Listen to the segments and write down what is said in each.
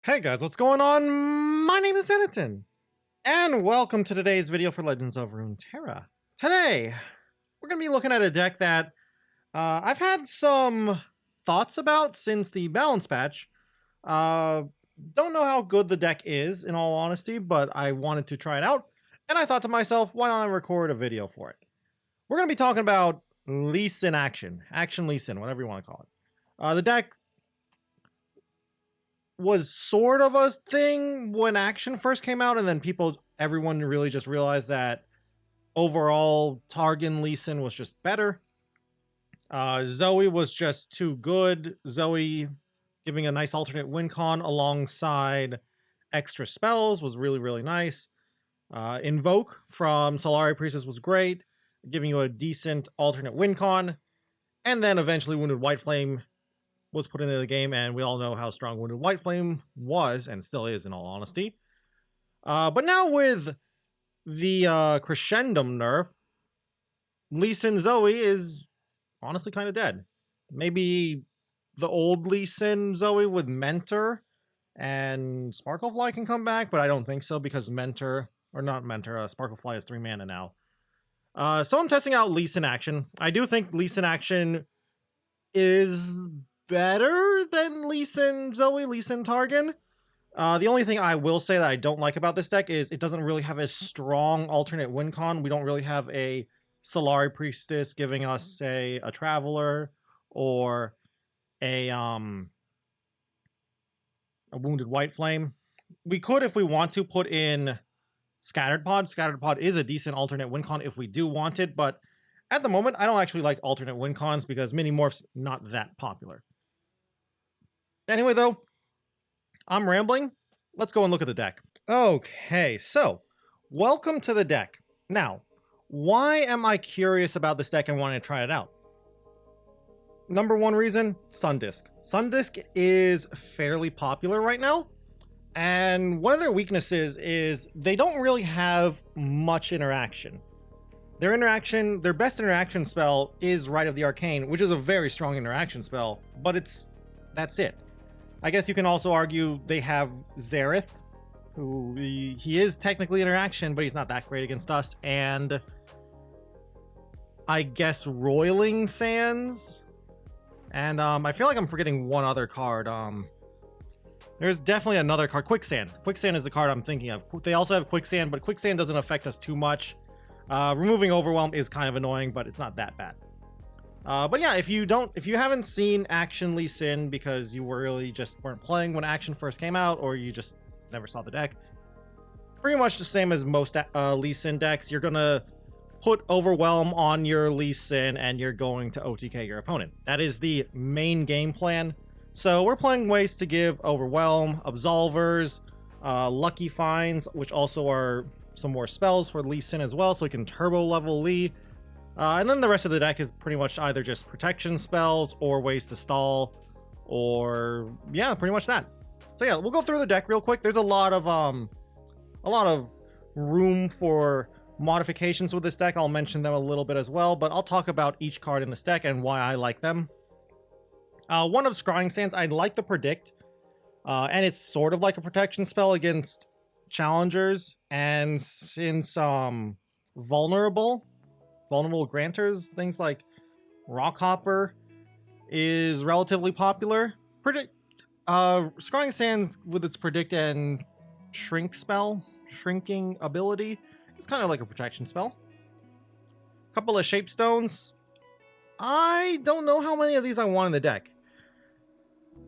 Hey guys, what's going on? My name is Zenaton, and welcome to today's video for Legends of Runeterra. Today, we're going to be looking at a deck that I've had some thoughts about since the balance patch. Uh, don't know how good the deck is, in all honesty, but I wanted to try it out, and I thought to myself, why don't I record a video for it? We're going to be talking about Lee Sin Action Lee Sin, whatever you want to call it. The deck was sort of a thing when Action first came out, and then everyone really just realized that overall Targon Lee Sin was just better. Zoe was just too good. Zoe giving a nice alternate win con alongside extra spells was really, really nice. Invoke from Solari Priestess was great, giving you a decent alternate win con. And then eventually Wounded White Flame was put into the game, and we all know how strong Wounded White Flame was, and still is in all honesty. But now with the Crescendum nerf, Lee Sin Zoe is honestly kind of dead. Maybe the old Lee Sin Zoe with Mentor and Sparklefly can come back, but I don't think so because Sparklefly is 3 mana now. So I'm testing out Lee Sin Action. I do think Lee Sin Action is better than Lee Sin Zoe, Lee Sin Targon. The only thing I will say that I don't like about this deck is it doesn't really have a strong alternate win con. We don't really have a Solari Priestess giving us, say, a Traveler or a Wounded White Flame. We could, if we want to, put in Scattered Pod. Scattered Pod is a decent alternate win con if we do want it, but at the moment, I don't actually like alternate win cons because Mini Morph's not that popular. Anyway, though, I'm rambling. Let's go and look at the deck. Okay, so welcome to the deck. Now, why am I curious about this deck and wanting to try it out? Number one reason, Sundisk. Sundisk is fairly popular right now, and one of their weaknesses is they don't really have much interaction. Their best interaction spell is Rite of the Arcane, which is a very strong interaction spell, but that's it. I guess you can also argue they have Xerath, who he is technically interaction, but he's not that great against us, and I guess Roiling Sands, and I feel like I'm forgetting one other card. There's definitely another card, Quicksand. Quicksand is the card I'm thinking of. They also have Quicksand, but Quicksand doesn't affect us too much. Removing Overwhelm is kind of annoying, but it's not that bad. But yeah, if you haven't seen Action Lee Sin because you really just weren't playing when Action first came out, or you just never saw the deck, pretty much the same as most Lee Sin decks. You're gonna put Overwhelm on your Lee Sin, and you're going to OTK your opponent. That is the main game plan. So we're playing ways to give Overwhelm, Absolvers, Lucky Finds, which also are some more spells for Lee Sin as well, so we can turbo level Lee. And then the rest of the deck is pretty much either just protection spells or ways to stall, or yeah, pretty much that. So yeah, we'll go through the deck real quick. There's a lot of room for modifications with this deck. I'll mention them a little bit as well, but I'll talk about each card in this deck and why I like them. One of Scrying Sands, I like the Predict, and it's sort of like a protection spell against challengers, and since vulnerable granters, things like Rockhopper is relatively popular. Scrying Sands with its Predict and shrinking ability, it's kind of like a protection spell. Couple of Shape Stones. I don't know how many of these I want in the deck.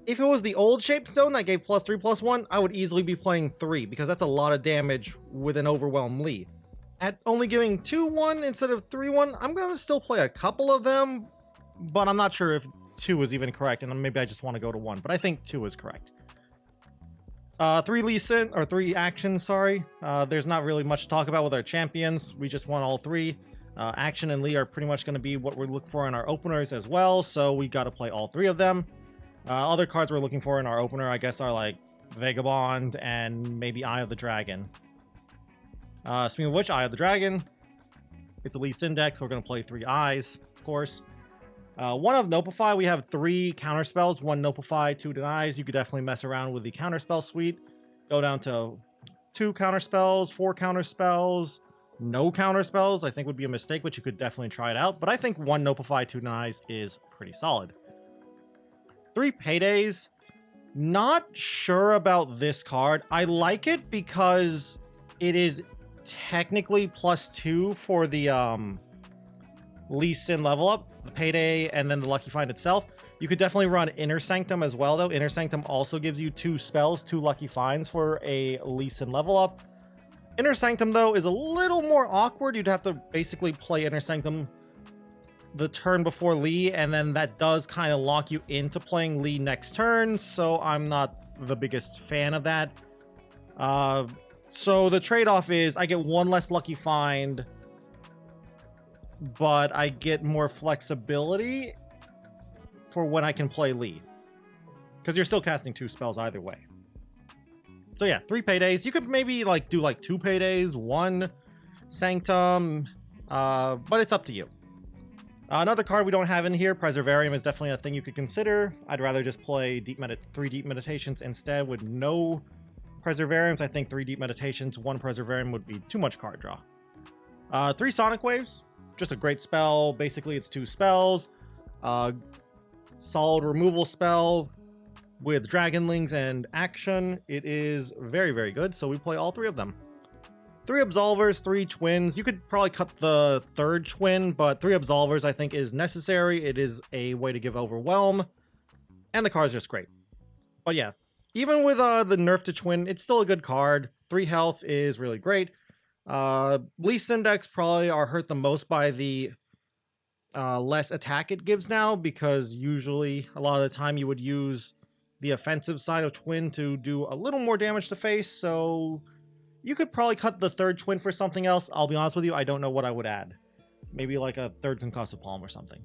If it was the old Shape Stone that gave +3/+1, I would easily be playing 3, because that's a lot of damage with an Overwhelm Lee. At only giving 2/1 instead of 3/1, I'm going to still play a couple of them, but I'm not sure if 2 is even correct, and maybe I just want to go to 1, but I think 2 is correct. 3 actions, sorry. There's not really much to talk about with our champions. We just want all 3. Action and Lee are pretty much going to be what we look for in our openers as well, so we got to play all 3 of them. Other cards we're looking for in our opener, I guess, are like Vagabond and maybe Eye of the Dragon. Speaking of which, Eye of the Dragon, it's a Lee Sin deck, so we're going to play 3 eyes, of course. One of Nopify, we have 3 counter spells, 1 Nopify, 2 denies. You could definitely mess around with the counter spell suite. Go down to 2 counter spells, 4 counter spells, no counter spells. I think would be a mistake, but you could definitely try it out. But I think 1 Nopify, 2 denies is pretty solid. 3 paydays. Not sure about this card. I like it because it is technically +2 for the Lee Sin level up, the payday, and then the Lucky Find itself. You could definitely run Inner Sanctum as well, though. Inner Sanctum also gives you 2 spells, 2 Lucky Finds for a Lee Sin level up. Inner Sanctum, though, is a little more awkward. You'd have to basically play Inner Sanctum the turn before Lee, and then that does kind of lock you into playing Lee next turn, so I'm not the biggest fan of that. So the trade-off is I get 1 less Lucky Find, but I get more flexibility for when I can play Lee, because you're still casting 2 spells either way. So yeah, 3 paydays. You could maybe like do like 2 paydays, 1 Sanctum, but it's up to you. Another card we don't have in here, Preservarium, is definitely a thing you could consider. I'd rather just play 3 Deep Meditations instead with no Preservariums. I think 3 Deep Meditations, 1 Preservarium would be too much card draw. 3 Sonic Waves, just a great spell. Basically, it's 2 spells. Solid removal spell with Dragonlings and action. It is very, very good, so we play all 3 of them. 3 Absolvers, 3 Twins. You could probably cut the 3rd Twin, but 3 Absolvers I think is necessary. It is a way to give Overwhelm, and the card's just great. But yeah, even with the nerf to Twin, it's still a good card. 3 health is really great. Lee Sin decks probably are hurt the most by the less attack it gives now, because usually a lot of the time you would use the offensive side of Twin to do a little more damage to face, so you could probably cut the 3rd Twin for something else. I'll be honest with you, I don't know what I would add. Maybe like a 3rd Concussive Palm or something.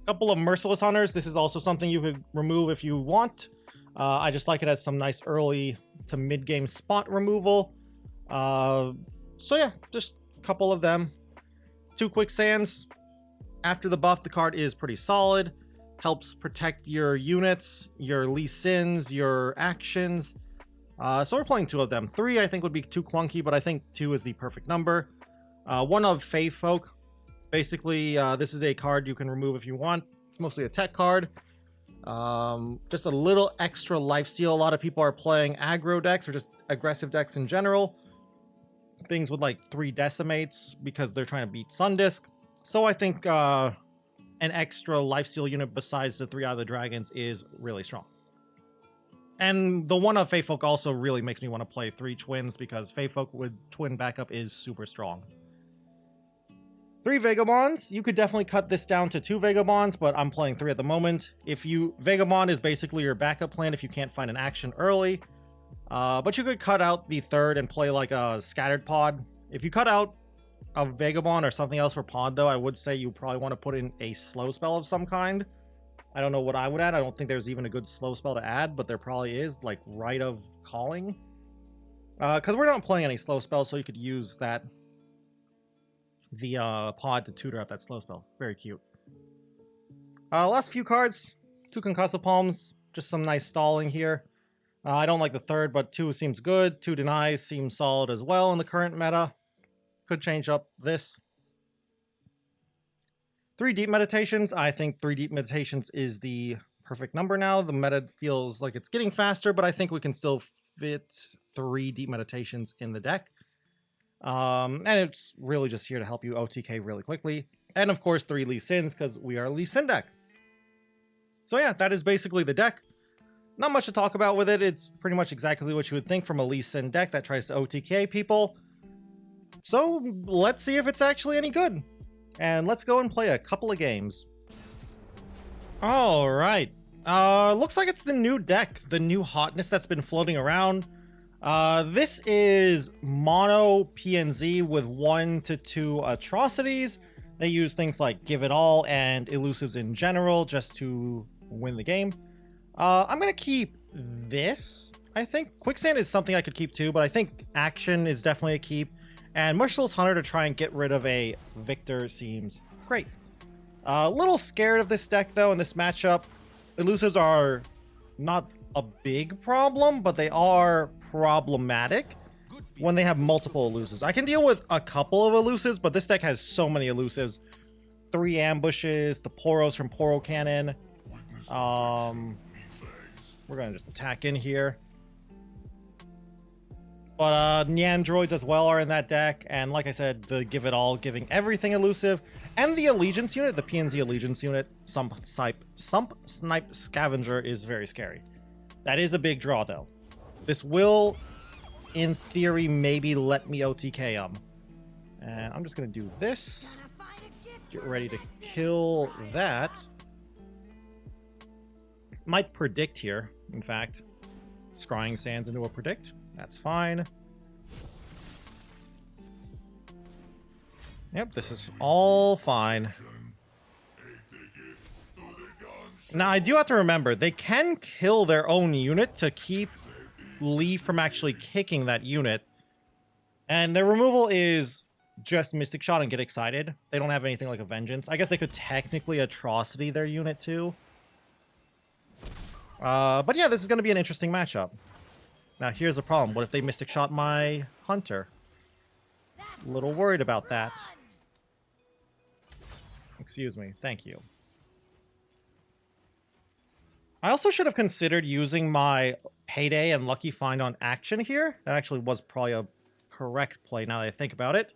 Couple of Merciless Hunters. This is also something you could remove if you want. I just like it as some nice early to mid-game spot removal. So yeah, just a couple of them. 2 Quicksands. After the buff, the card is pretty solid. Helps protect your units, your Lee Sins, your actions. So we're playing 2 of them. 3 I think would be too clunky, but I think 2 is the perfect number. 1 of Fae Folk. Basically, this is a card you can remove if you want. It's mostly a tech card. Just a little extra lifesteal. A lot of people are playing aggro decks or just aggressive decks in general. Things with like 3 Decimates because they're trying to beat Sundisk. So I think an extra lifesteal unit besides the 3 Eye of the Dragons is really strong. And the 1 of Fae Folk also really makes me want to play 3 Twins, because Fae Folk with Twin backup is super strong. 3 Vagabonds. You could definitely cut this down to 2 Vagabonds, but I'm playing 3 at the moment. Vagabond is basically your backup plan if you can't find an action early. But you could cut out the 3rd and play like a Scattered Pod. If you cut out a Vagabond or something else for Pod, though, I would say you probably want to put in a slow spell of some kind. I don't know what I would add. I don't think there's even a good slow spell to add, but there probably is, like Rite of Calling. Because we're not playing any slow spells, so you could use that, the pod to tutor up that slow spell. Very cute. Last few cards. 2 Concussive Palms. Just some nice stalling here. I don't like the 3rd, but 2 seems good. 2 Denies seems solid as well in the current meta. Could change up this. 3 Deep Meditations. I think 3 Deep Meditations is the perfect number now. The meta feels like it's getting faster, but I think we can still fit 3 Deep Meditations in the deck. And it's really just here to help you OTK really quickly. And of course, 3 Lee Sins, because we are a Lee Sin deck. So yeah, that is basically the deck. Not much to talk about with it. It's pretty much exactly what you would think from a Lee Sin deck that tries to OTK people. So let's see if it's actually any good. And let's go and play a couple of games. All right. Looks like it's the new deck, the new hotness that's been floating around. This is mono PNZ with 1 to 2 atrocities. They use things like Give It All and elusives in general just to win the game. I'm going to keep this, I think. Quicksand is something I could keep too, but I think Action is definitely a keep. And Merciless Hunter to try and get rid of a Victor seems great. A little scared of this deck, though, in this matchup. Elusives are not a big problem, but they are problematic when they have multiple elusives. I can deal with a couple of elusives, but this deck has so many elusives. 3 ambushes, the Poros from Poro Cannon. We're going to just attack in here. But Neandroids as well are in that deck, and like I said, the Give It All, giving everything elusive, and the Allegiance unit, the PNZ Allegiance unit, Sump Snipe Scavenger is very scary. That is a big draw, though. This will, in theory, maybe let me OTK him. And I'm just going to do this. Get ready to kill that. Might predict here, in fact. Scrying Sands into a predict. That's fine. Yep, this is all fine. Now, I do have to remember, they can kill their own unit to keep Lee from actually kicking that unit. And their removal is just Mystic Shot and Get Excited. They don't have anything like a Vengeance. I guess they could technically Atrocity their unit too. But yeah, this is going to be an interesting matchup. Now, here's the problem. What if they Mystic Shot my Hunter? A little worried about that. Excuse me. Thank you. I also should have considered using my Payday and Lucky Find on action here. That actually was probably a correct play now that I think about it.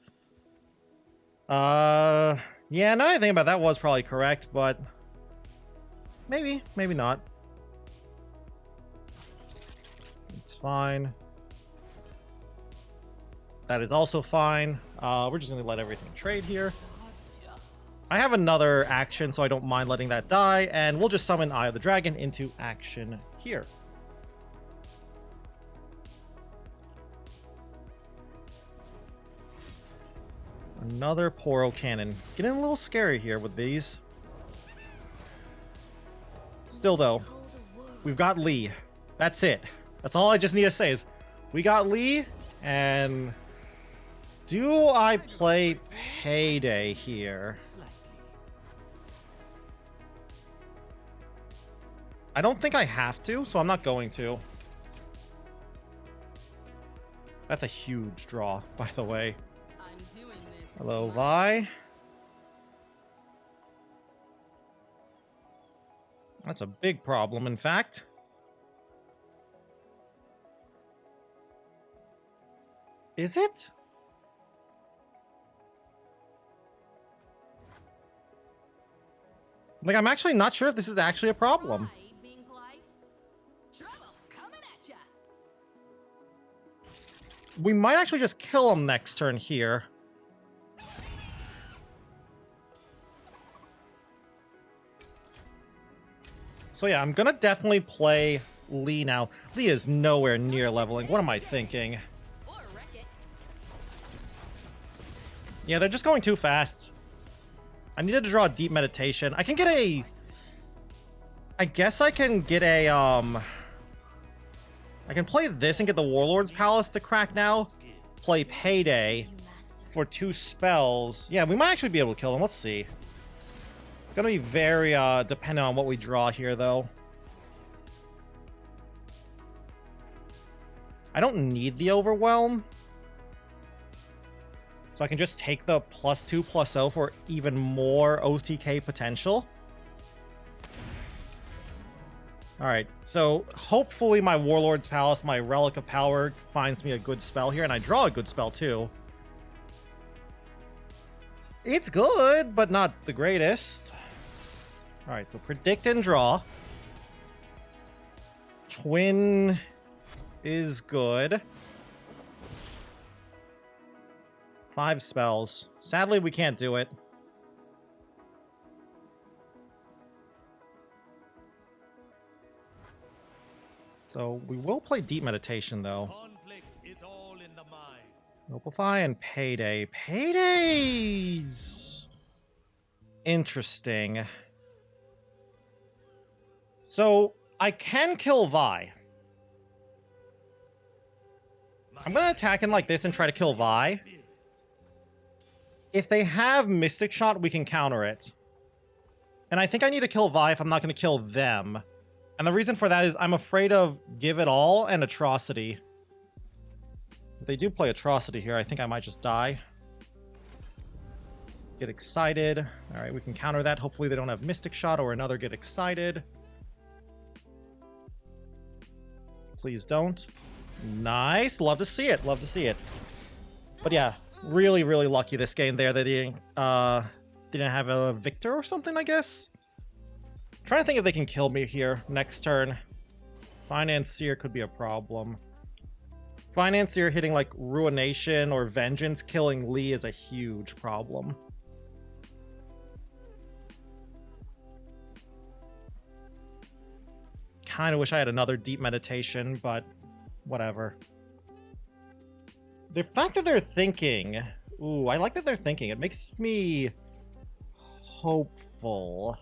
Yeah, now that I think about it, that was probably correct, but maybe not. It's fine. That is also fine. We're just going to let everything trade here. I have another action, so I don't mind letting that die, and we'll just summon Eye of the Dragon into action here. Another Poro Cannon. Getting a little scary here with these. Still, though, we've got Lee. That's it. That's all I just need to say is we got Lee, and do I play Payday here? I don't think I have to, so I'm not going to. That's a huge draw, by the way. Hello, Vi. That's a big problem, in fact. Is it? Like, I'm actually not sure if this is actually a problem. We might actually just kill him next turn here. So yeah, I'm gonna definitely play Lee now. Lee is nowhere near leveling. What am I thinking? Yeah, they're just going too fast. I needed to draw a Deep Meditation. I can get a... I guess I can get a, I can play this and get the Warlord's Palace to crack now. Play Payday for 2 spells. Yeah, we might actually be able to kill him. Let's see. It's going to be very dependent on what we draw here, though. I don't need the Overwhelm. So I can just take the +2/+0 for even more OTK potential. Alright, so hopefully my Warlord's Palace, my Relic of Power, finds me a good spell here, and I draw a good spell too. It's good, but not the greatest. Alright, so predict and draw. Twin is good. 5 spells. Sadly, we can't do it. So we will play Deep Meditation, though. Noplify and Payday. Payday's interesting. So I can kill Vi. I'm going to attack him like this and try to kill Vi. If they have Mystic Shot, we can counter it. And I think I need to kill Vi if I'm not going to kill them. And the reason for that is I'm afraid of Give It All and Atrocity. If they do play Atrocity here, I think I might just die. Get Excited. All right, we can counter that. Hopefully they don't have Mystic Shot or another Get Excited. Please don't. Nice. Love to see it. Love to see it. But yeah, really, really lucky this game there that they didn't have a Victor or something, I guess. I'm trying to think if they can kill me here next turn. Financier could be a problem. Financier hitting like Ruination or Vengeance, killing Lee is a huge problem. Kind of wish I had another Deep Meditation, but whatever. The fact that they're thinking... Ooh, I like that they're thinking. It makes me hopeful.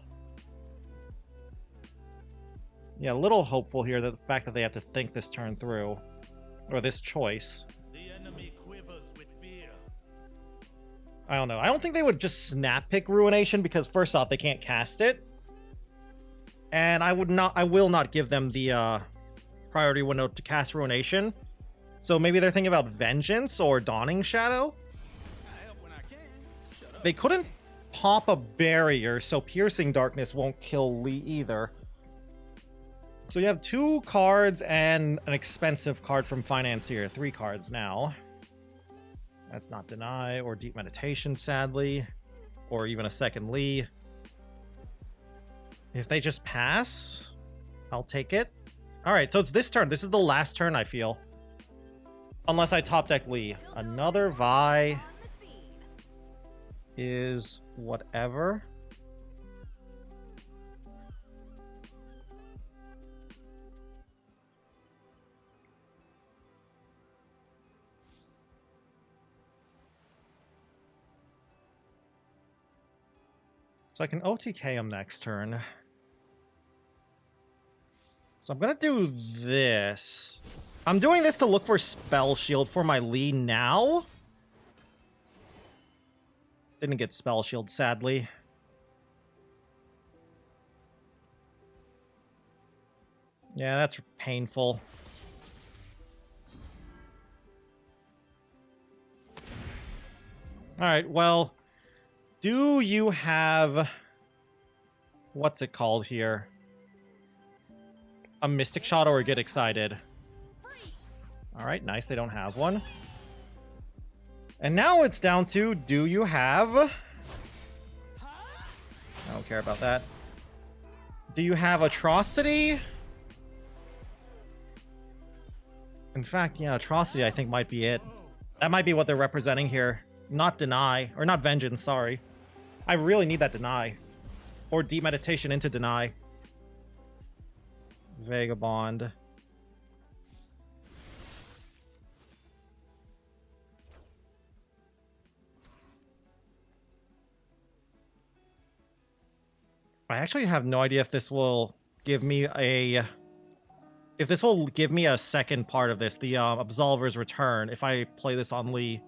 Yeah, a little hopeful here, that the fact that they have to think this turn through. Or this choice. The enemy quivers with fear. I don't know. I don't think they would just snap pick Ruination, because first off, they can't cast it. And I will not give them the priority window to cast Ruination. So maybe they're thinking about Vengeance or Dawning Shadow. I help when I can. Shut up. They couldn't pop a barrier, so Piercing Darkness won't kill Lee either. So you have 2 cards and an expensive card from Financier. 3 cards now. That's not Deny or Deep Meditation, sadly. Or even a second Lee. If they just pass, I'll take it. Alright, so it's this turn. This is the last turn, I feel. Unless I top deck Lee. Another Vi is whatever. So I can OTK him next turn. So I'm going to do this. I'm doing this to look for Spell Shield for my Lee now. Didn't get Spell Shield, sadly. Yeah, that's painful. Alright, well... Do you have... What's it called here? A Mystic Shot or a Get Excited? Alright, nice. They don't have one. And now it's down to, do you have... I don't care about that. Do you have Atrocity? In fact, yeah, Atrocity I think might be it. That might be what they're representing here. Not Deny. Or not Vengeance, sorry. I really need that Deny. Or Deep Meditation into Deny. Vagabond. I actually have no idea if this will give me a... If this will give me a second part of this, the Absolver's Return, if I play this on Lee.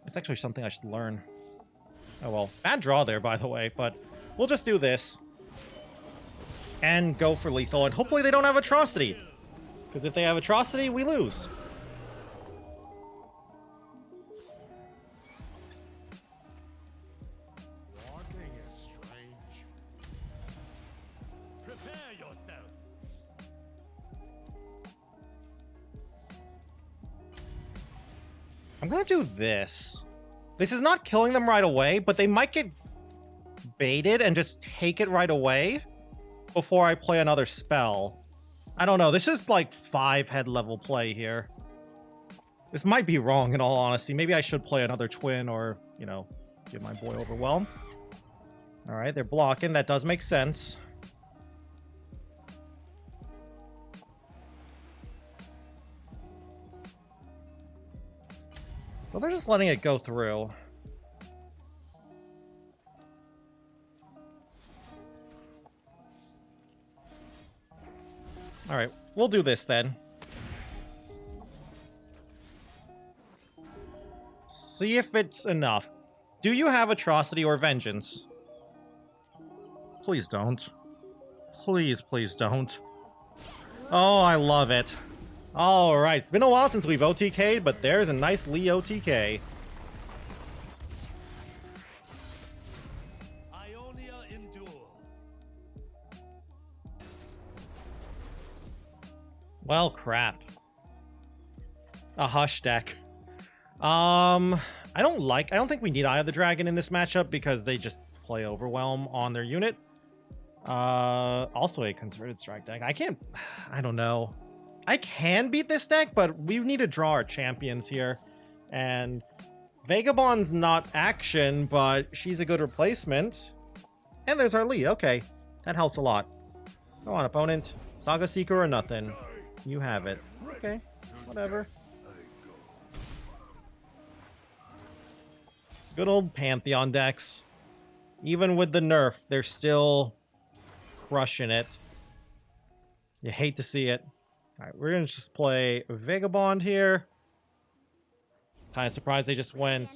It's actually something I should learn. Oh well, bad draw there, by the way, but we'll just do this. And go for lethal, and hopefully they don't have Atrocity. Because if they have Atrocity, we lose. Walking is strange. Prepare yourself. I'm gonna do this. This is not killing them right away, but they might get baited and just take it right away before I play another spell. I don't know. This is like 5 head level play here. This might be wrong in all honesty. Maybe I should play another twin or, you know, give my boy Overwhelm. All right, they're blocking. That does make sense. So they're just letting it go through. All right, we'll do this then. See if it's enough. Do you have Atrocity or Vengeance? Please don't. Please, please don't. Oh, I love it. All right, it's been a while since we've OTK'd, but there's a nice Lee OTK. Ionia endures. Well, crap. A Hush deck. I don't think we need Eye of the Dragon in this matchup because they just play Overwhelm on their unit. Also a Converted Strike deck. I don't know. I can beat this deck, but we need to draw our champions here. And Vagabond's not action, but she's a good replacement. And there's our Lee. Okay, that helps a lot. Go on, opponent. Saga Seeker or nothing. You have it. Okay, whatever. Good old Pantheon decks. Even with the nerf, they're still crushing it. You hate to see it. Alright, we're gonna just play Vagabond here. Kind of surprised they just went...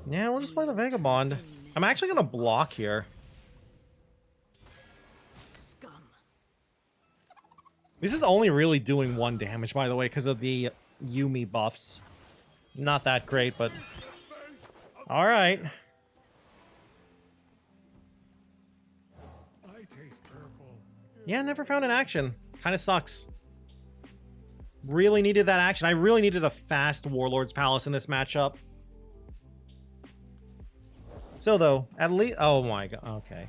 Yeah, we'll just play the Vagabond. I'm actually gonna block here. This is only really doing 1 damage, by the way, because of the Yuumi buffs. Not that great, but... Alright. Yeah, never found an action. Kind of sucks. Really needed that action. I really needed a fast Warlord's Palace in this matchup. So, though, at least... Oh my god, okay.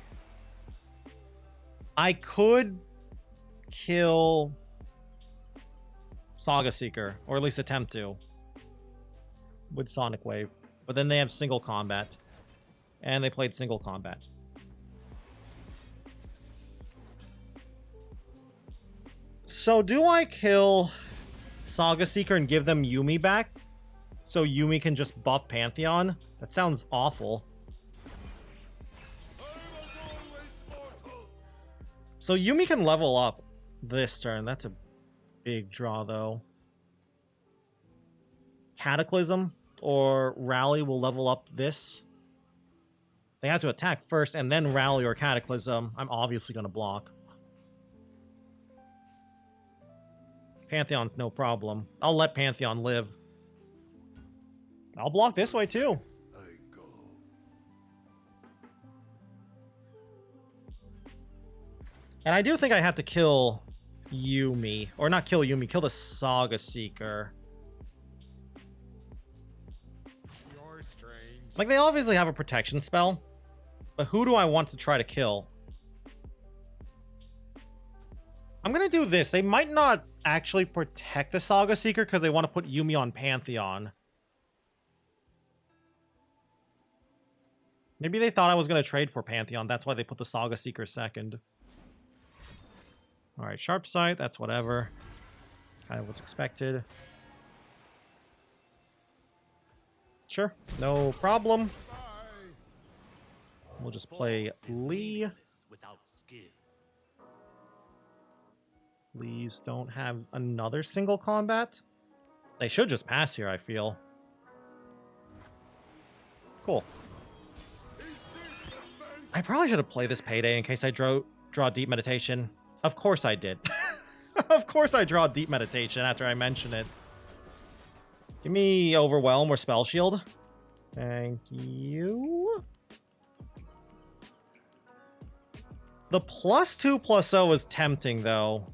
I could kill Saga Seeker, or at least attempt to, with Sonic Wave. But then they have single combat, and they played single combat. So do I kill Saga Seeker and give them Yuumi back, so Yuumi can just buff Pantheon? That sounds awful. So Yuumi can level up this turn. That's a big draw, though. Cataclysm or Rally will level up this. They have to attack first and then Rally or Cataclysm. I'm obviously going to block. Pantheon's no problem. I'll let Pantheon live. I'll block this way, too. And I do think I have to kill Yuumi. Or not kill Yuumi, kill the Saga Seeker. You're strange. Like, they obviously have a protection spell. But who do I want to try to kill? I'm going to do this. They might not actually protect the Saga Seeker because they want to put Yuumi on Pantheon. Maybe they thought I was going to trade for Pantheon. That's why they put the Saga Seeker second. Alright, Sharp Sight, that's whatever. Kind of what's expected. Sure, no problem. We'll just play Lee. Please don't have another single combat. They should just pass here, I feel. Cool. I probably should have played this Payday in case I draw Deep Meditation. Of course I did. Of course I draw Deep Meditation after I mention it. Give me Overwhelm or Spell Shield. Thank you. The +2/+0 is tempting, though.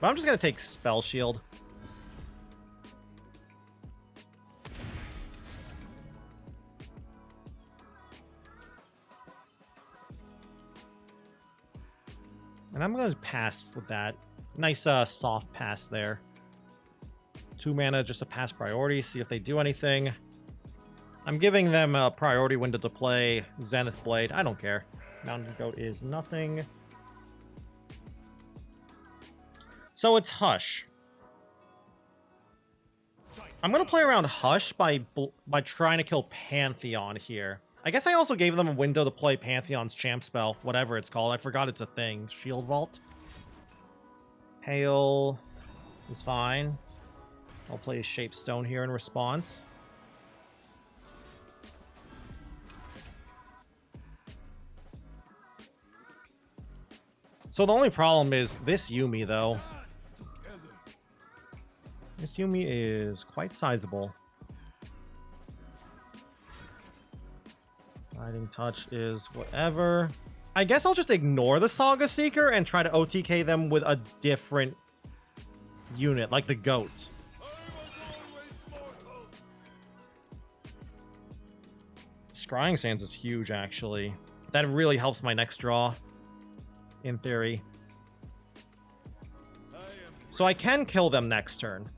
But I'm just going to take Spell Shield. And I'm going to pass with that. Nice soft pass there. 2 mana just to pass priority, see if they do anything. I'm giving them a priority window to play Zenith Blade. I don't care. Mountain Goat is nothing. So it's Hush. I'm going to play around Hush by trying to kill Pantheon here. I guess I also gave them a window to play Pantheon's champ spell, whatever it's called. I forgot it's a thing. Shield Vault. Hail is fine. I'll play a Shape Stone here in response. So the only problem is this Yuumi, though. This Yuumi is quite sizable. Guiding Touch is whatever. I guess I'll just ignore the Saga Seeker and try to OTK them with a different unit, like the Goat. Scrying Sands is huge, actually. That really helps my next draw, in theory. So I can kill them next turn.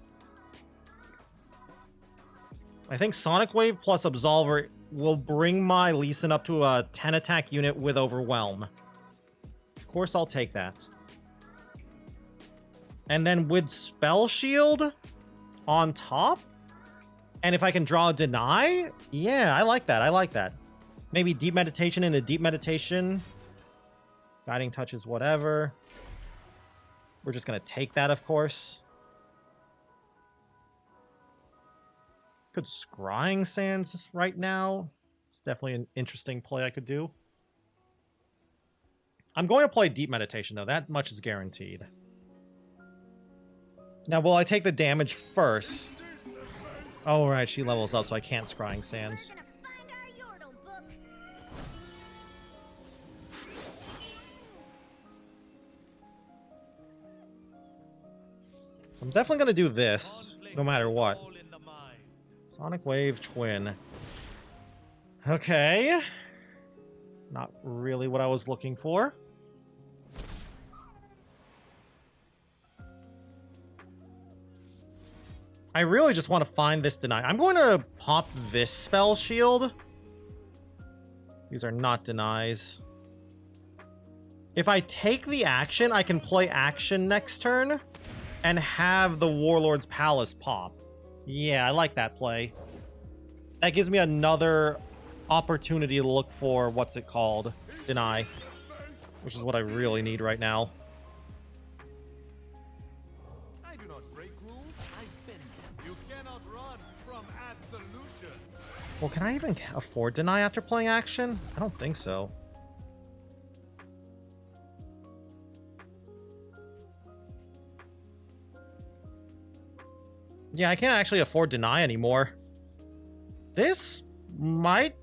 I think Sonic Wave plus Absolver will bring my Lee Sin up to a 10 attack unit with Overwhelm. Of course, I'll take that. And then with Spell Shield on top, and if I can draw a Deny, yeah, I like that. I like that. Maybe Deep Meditation into Deep Meditation. Guiding Touches, whatever. We're just going to take that, of course. Could Scrying Sands right now. It's definitely an interesting play I could do. I'm going to play Deep Meditation, though. That much is guaranteed. Now, will I take the damage first? Oh, right. She levels up, so I can't Scrying Sands. So I'm definitely going to do this, no matter what. Sonic Wave Twin. Okay. Not really what I was looking for. I really just want to find this Deny. I'm going to pop this Spell Shield. These are not denies. If I take the action, I can play action next turn and have the Warlord's Palace pop. Yeah, I like that play. That gives me another opportunity to look for, what's it called? Deny. Which is what I really need right now. I do not break rules, I bend them. You cannot run from absolution. Well, can I even afford Deny after playing action? I don't think so. Yeah, I can't actually afford Deny anymore. This might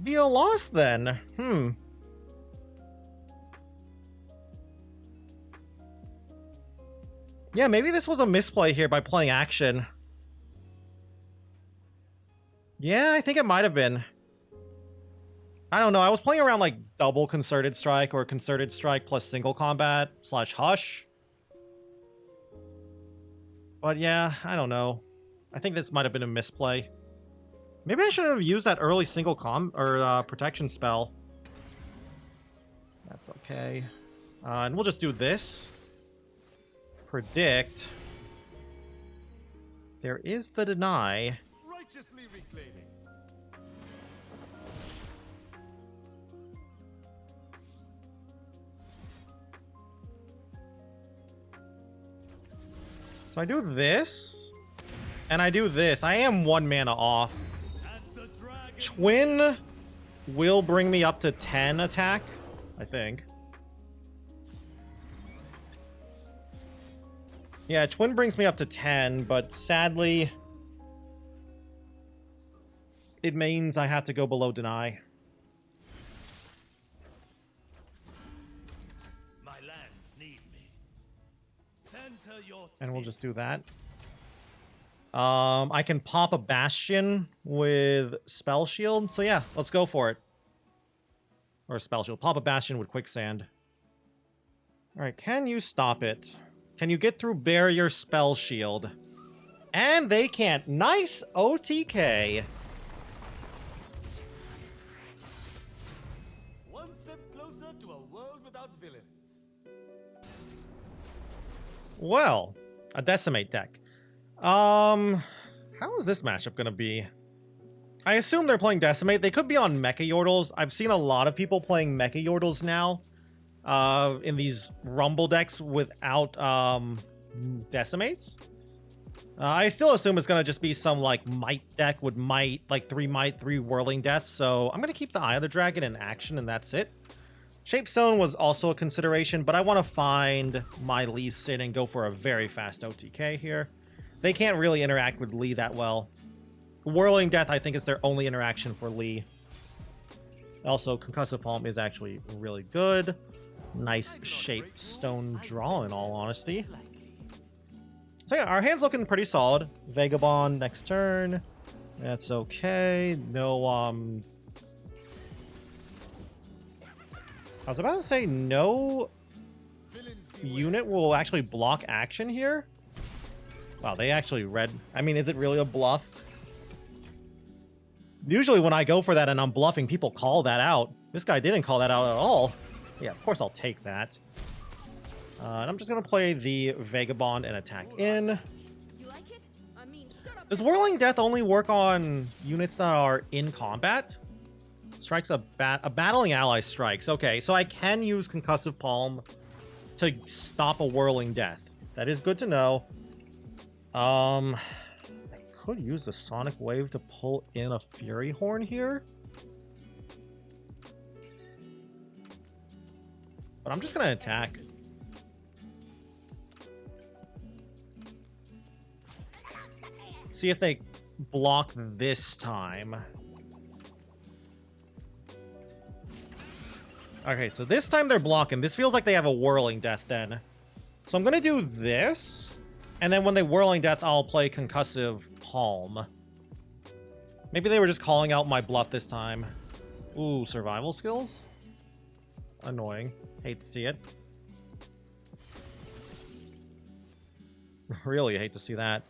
be a loss then. Yeah, maybe this was a misplay here by playing action. Yeah, I think it might have been. I don't know. I was playing around like double Concerted Strike or Concerted Strike plus single combat / Hush. But yeah, I don't know. I think this might have been a misplay. Maybe I should have used that early single protection spell. That's okay. And we'll just do this. Predict. There is the Deny. Righteously reclaiming. So I do this, and I do this. I am 1 mana off. Twin will bring me up to 10 attack, I think. Yeah, Twin brings me up to 10, but sadly, it means I have to go below Deny. And we'll just do that. I can pop a Bastion with Spell Shield. So yeah, let's go for it. Or Spell Shield. Pop a Bastion with Quicksand. Alright, can you stop it? Can you get through Barrier Spell Shield? And they can't. Nice OTK. One step closer to a world without villains. Well, a Decimate deck. How is this matchup gonna be? I assume they're playing Decimate. They could be on Mecha Yordles. I've seen a lot of people playing Mecha Yordles now. In these Rumble decks without Decimates. I still assume it's going to just be some, like, might deck with might, like 3 might, 3 whirling deaths. So I'm going to keep the Eye of the Dragon in action, and that's it. Shapestone was also a consideration, but I want to find my Lee Sin and go for a very fast OTK here. They can't really interact with Lee that well. Whirling Death, I think, is their only interaction for Lee. Also, Concussive Palm is actually really good. Nice Shapestone draw, in all honesty. So yeah, our hand's looking pretty solid. Vagabond next turn. That's okay. No, I was about to say no unit will actually block action here. Wow, they actually read. I mean, is it really a bluff? Usually when I go for that and I'm bluffing, people call that out. This guy didn't call that out at all. Yeah, of course I'll take that. And I'm just going to play the Vagabond and attack in. Does Whirling Death only work on units that are in combat? Strikes a battling ally strikes. Okay, so I can use Concussive Palm to stop a Whirling Death. That is good to know. I could use the Sonic Wave to pull in a Fury Horn here. But I'm just going to attack. See if they block this time. Okay, so this time they're blocking. This feels like they have a Whirling Death then. So I'm going to do this. And then when they Whirling Death, I'll play Concussive Palm. Maybe they were just calling out my bluff this time. Ooh, survival skills? Annoying. Hate to see it. Really hate to see that.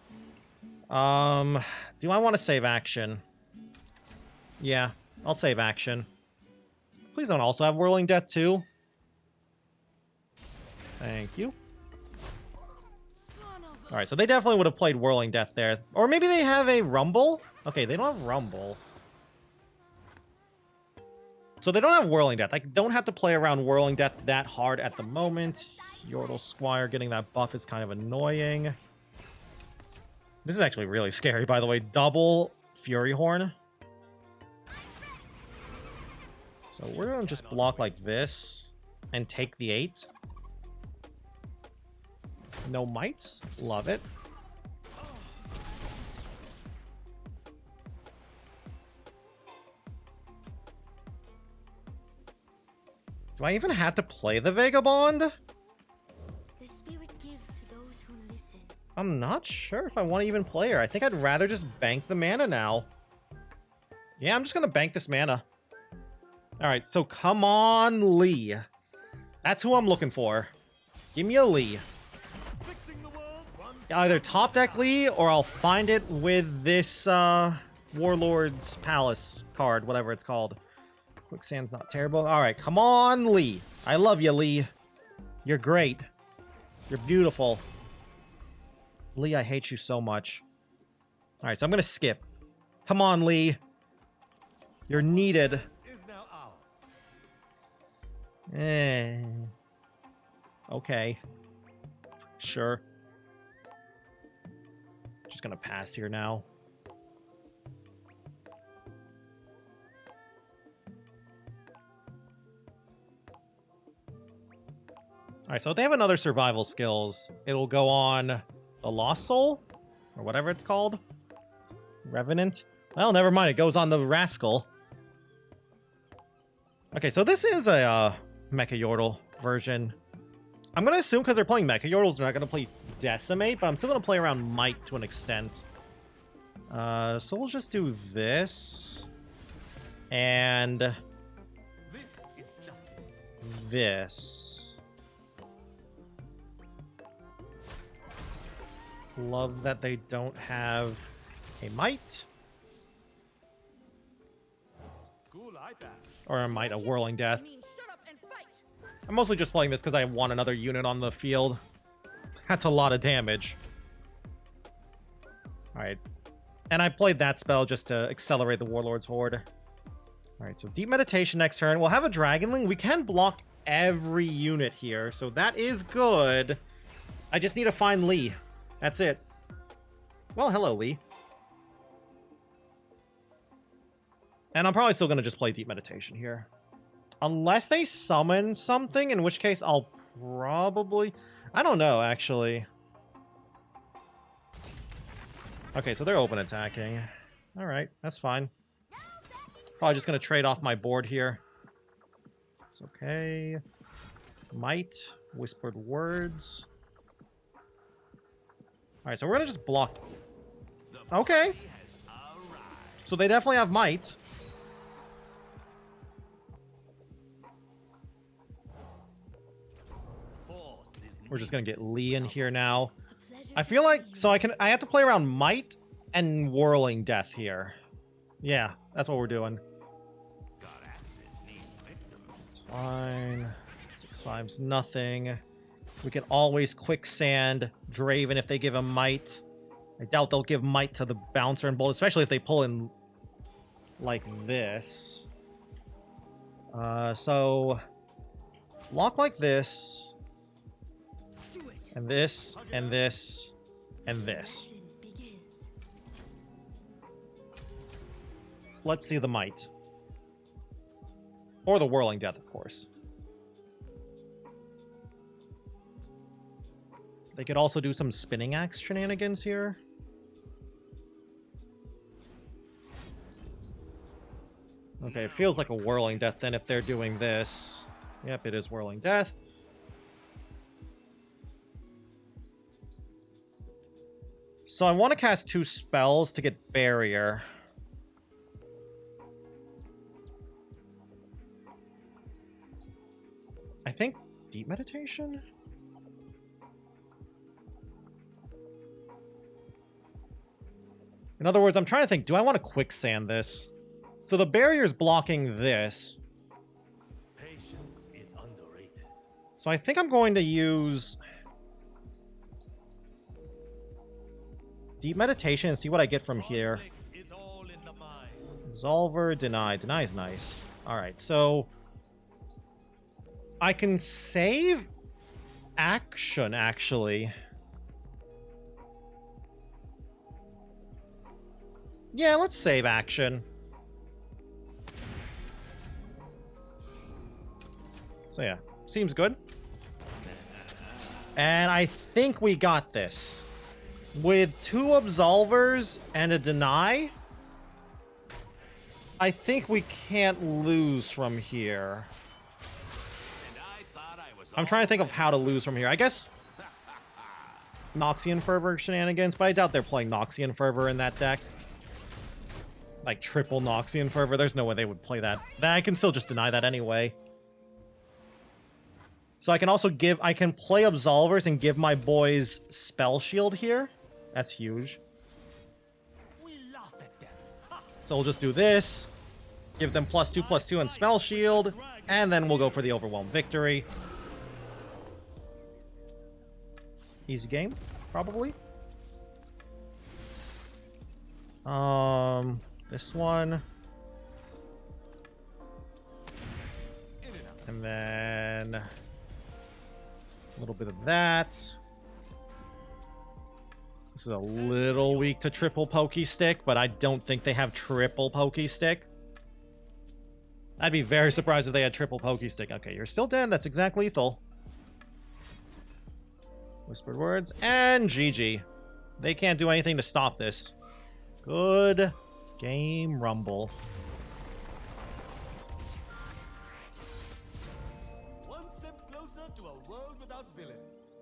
Do I want to save action? Yeah, I'll save action. Please don't also have Whirling Death too. Thank you. Alright, so they definitely would have played Whirling Death there. Or maybe they have a Rumble? Okay, they don't have Rumble. So they don't have Whirling Death. I don't have to play around Whirling Death that hard at the moment. Yordle Squire getting that buff is kind of annoying. This is actually really scary, by the way. Double Fury Horn. So we're going to just block like this and take the 8. No mites. Love it. Do I even have to play the Vagabond? The spirit gives to those who listen. I'm not sure if I want to even play her. I think I'd rather just bank the mana now. Yeah, I'm just going to bank this mana. All right, so come on, Lee. That's who I'm looking for. Give me a Lee. Either top deck Lee, or I'll find it with this Warlord's Palace card, whatever it's called. Quicksand's not terrible. All right, come on, Lee. I love you, Lee. You're great. You're beautiful. Lee, I hate you so much. All right, so I'm going to skip. Come on, Lee. You're needed. Okay. Sure. Just going to pass here now. Alright, so if they have another survival skills, it'll go on the Lost Soul, or whatever it's called. Revenant. Well, never mind, it goes on the Rascal. Okay, so this is a Mecha Yordle version. I'm going to assume because they're playing Mecha Yordles, they're not going to play Decimate, but I'm still going to play around Might to an extent. So we'll just do this. And this. Love that they don't have a Might. Or a Might, a Whirling Death. I'm mostly just playing this because I want another unit on the field. That's a lot of damage. Alright. And I played that spell just to accelerate the Warlord's Horde. Alright, so Deep Meditation next turn. We'll have a Dragonling. We can block every unit here, so that is good. I just need to find Lee. That's it. Well, hello, Lee. And I'm probably still going to just play Deep Meditation here. Unless they summon something, in which case I'll probably... I don't know, actually. Okay, so they're open attacking. Alright, that's fine. Probably just going to trade off my board here. It's okay. Might. Whispered words. Alright, so we're going to just block. Okay. So they definitely have might. We're just going to get Lee in here now. I feel like, so I have to play around might and whirling death here. Yeah, that's what we're doing. It's fine. 6/5's nothing. We can always quicksand Draven if they give him might. I doubt they'll give might to the bouncer and bolt, especially if they pull in like this. So block like this. And this, and this, and this. Let's see the might. Or the whirling death, of course. They could also do some spinning axe shenanigans here. Okay, it feels like a whirling death then if they're doing this. Yep, it is whirling death. So I want to cast 2 spells to get barrier. I think Deep Meditation? In other words, I'm trying to think, do I want to quicksand this? So the barrier's blocking this. Patience is underrated. So I think I'm going to use Deep Meditation and see what I get from here. Is all in the mind. Absolver, deny. Deny is nice. Alright, so I can save action, actually. Yeah, let's save action. So yeah, seems good. And I think we got this. With 2 absolvers and a deny, I think we can't lose from here. I'm trying to think of how to lose from here. I guess Noxian Fervor shenanigans, but I doubt they're playing Noxian Fervor in that deck. Like triple Noxian Fervor. There's no way they would play that. I can still just deny that anyway. So I can also I can play absolvers and give my boys Spell Shield here. That's huge. We laugh at them. So we'll just do this. Give them +2/+2 and Spell Shield. And then we'll go for the Overwhelm victory. Easy game, probably. This one. And then a little bit of that. This is a little weak to triple Pokey Stick, but I don't think they have triple Pokey Stick. I'd be very surprised if they had triple Pokey Stick. Okay, you're still dead. That's exact lethal. Whispered words. And GG. They can't do anything to stop this. Good game, Rumble. One step closer to a world without villains.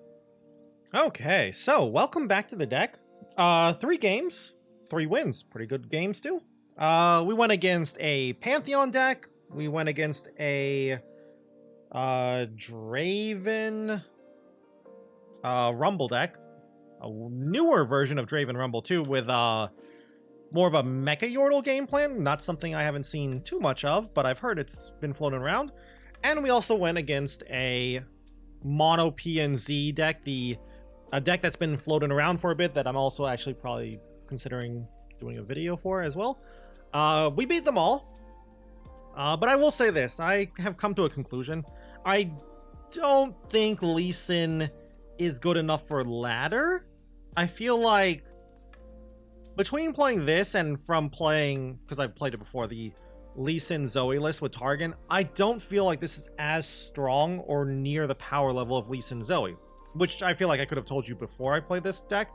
Okay, so welcome back to the deck. 3 games, 3 wins. Pretty good games too. We went against a Pantheon deck. We went against a Draven Rumble deck. A newer version of Draven Rumble too, with more of a Mecha Yordle game plan. Not something I haven't seen too much of, but I've heard it's been floating around. And we also went against a Mono PNZ deck, a deck that's been floating around for a bit that I'm also actually probably considering doing a video for as well. We beat them all. But I will say this, I have come to a conclusion. I don't think Lee Sin is good enough for ladder. I feel like between playing this and from playing, because I've played it before, the Lee Sin Zoe list with Targon, I don't feel like this is as strong or near the power level of Lee Sin Zoe, which I feel like I could have told you before I played this deck,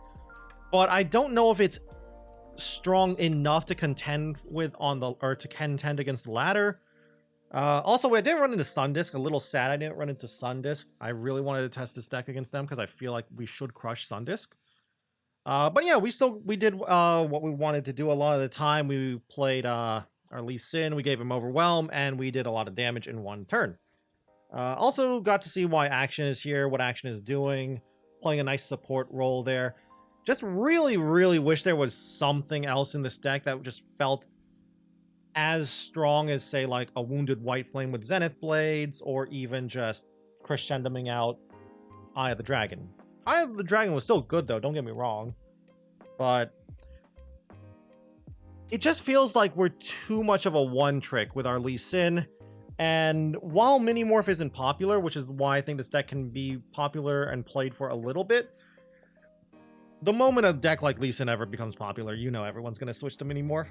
but I don't know if it's strong enough to contend with to contend against the ladder. Also, I didn't run into Sundisk. A little sad I didn't run into Sundisk. I really wanted to test this deck against them because I feel like we should crush Sundisk. But yeah, we did what we wanted to do a lot of the time. We played our Lee Sin, we gave him Overwhelm, and we did a lot of damage in one turn. Also got to see why Action is here, what Action is doing, playing a nice support role there. Just really, really wish there was something else in this deck that just felt as strong as, say, like a Wounded White Flame with Zenith Blades, or even just crescendoming out Eye of the Dragon. Eye of the Dragon was still good, though, don't get me wrong. But it just feels like we're too much of a one-trick with our Lee Sin. And while Minimorph isn't popular, which is why I think this deck can be popular and played for a little bit, the moment a deck like Lee Sin ever becomes popular, you know everyone's going to switch to Minimorph.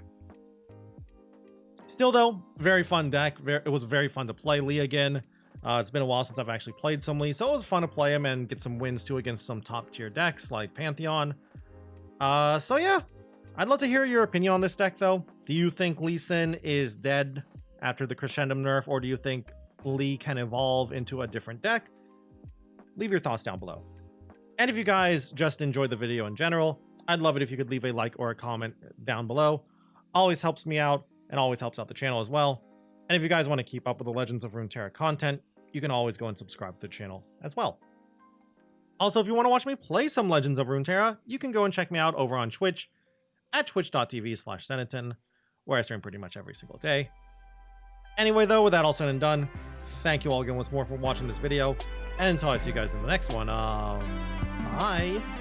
Still, though, very fun deck. It was very fun to play Lee again. It's been a while since I've actually played some Lee, so it was fun to play him and get some wins, too, against some top-tier decks like Pantheon. So yeah, I'd love to hear your opinion on this deck, though. Do you think Lee Sin is dead after the Crescendum nerf, or do you think Lee can evolve into a different deck? Leave your thoughts down below. And if you guys just enjoyed the video in general, I'd love it if you could leave a like or a comment down below. Always helps me out, and always helps out the channel as well. And if you guys want to keep up with the Legends of Runeterra content, you can always go and subscribe to the channel as well. Also, if you want to watch me play some Legends of Runeterra, you can go and check me out over on Twitch at twitch.tv/Zenaton, where I stream pretty much every single day. Anyway, though, with that all said and done, thank you all again once more for watching this video, and until I see you guys in the next one, bye!